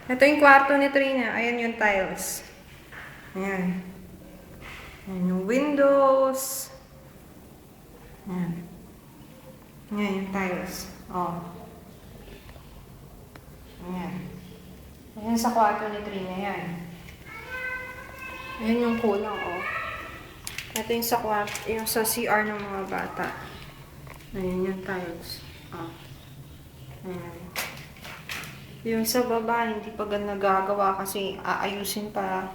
Ito yung kwarto ni Trina. Ayan yung tiles. Ayan. Ayan yung windows. Ayan. Ayan yung tiles. Oh. Ayan. Ayan sa kwarto ni Trina. Ayan. Ayan yung kulang, oh. Ito yung sa kwarto, yung sa CR ng mga bata. Ayan yung tiles. Oh. Ayan. Yung sa baba, hindi pa nagagawa kasi aayusin pa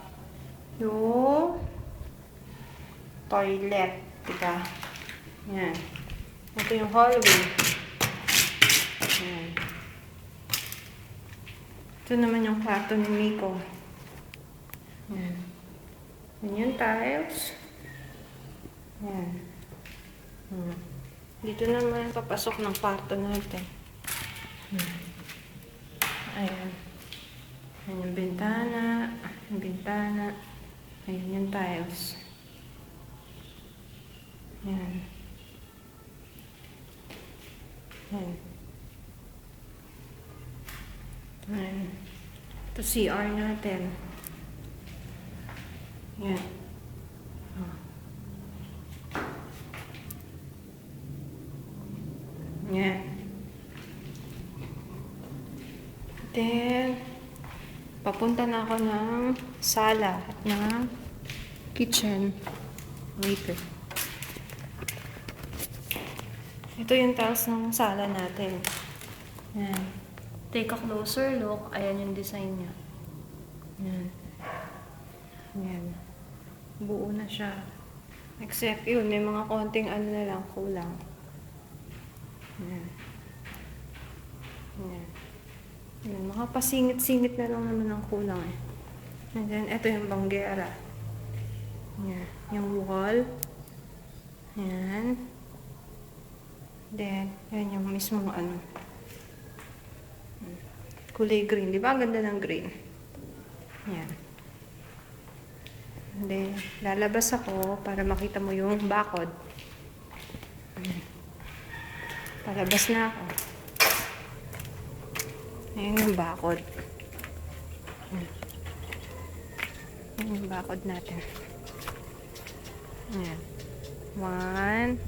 yung toilet. Diba? Ayan. Ito yung hallway. Ayan. Ito naman yung kwarto ni Miko. Ayan. Ayan yung tiles. Ayan. Ayan. Dito naman papasok ng kwarto natin. Ayan. Ayan. Ayan yung bintana. Yung bintana. Ayan yung tiles. Ayan. Ayan. Ayan. Ito CR natin. Ayan. Oh. Ayan. Then, papunta na ako ng sala at ng kitchen. Wait. Ito yung tiles ng sala natin. Ayan. Take a closer look. Ayan yung design niya. Ayan. Ayan. Buo na siya. Except yun, may mga konting ano na lang, kulang. Ayan. Ayan. Ayan. Mga pasingit-singit na lang naman ang kulang eh. And then, ito yung banggera. Ayan. Yung wall. Ayan. Then, yan yung mismong ano. Kulay green. Di ba? Ang ganda ng green. Ayan. And then, lalabas ako para makita mo yung bakod. Ayan. Palabas na ako. Ayan yung bakod. Ayan. Ayan yung bakod natin. Ayan. 1,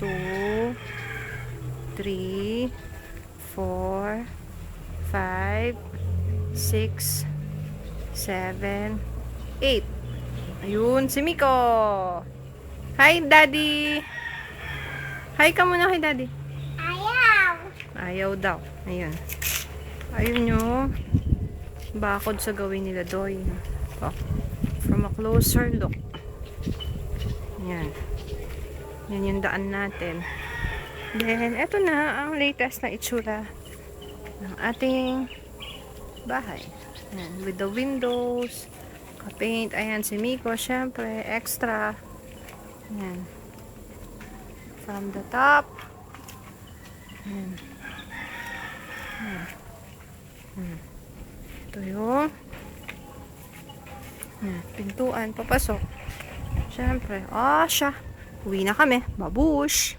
2, 3, 4, 5, 6, 7, 8. Ayun, si Miko. Hi, Daddy. Hi ka muna kay Daddy. Ayaw. Ayaw daw. Ayun. Ayun yung bakod sa gawin nila doy. Oh. From a closer look. Ayan. Yan yung daan natin. Then, eto na ang latest na itsura ng ating bahay. Ayan, with the windows, ka-paint. Ayan, si Miko, syempre, extra. Ayan. From the top. Ayan. Ayan. Ayan. Ito yung ayan, pintuan, papasok. Syempre, siya. Uwi na kami. Babush!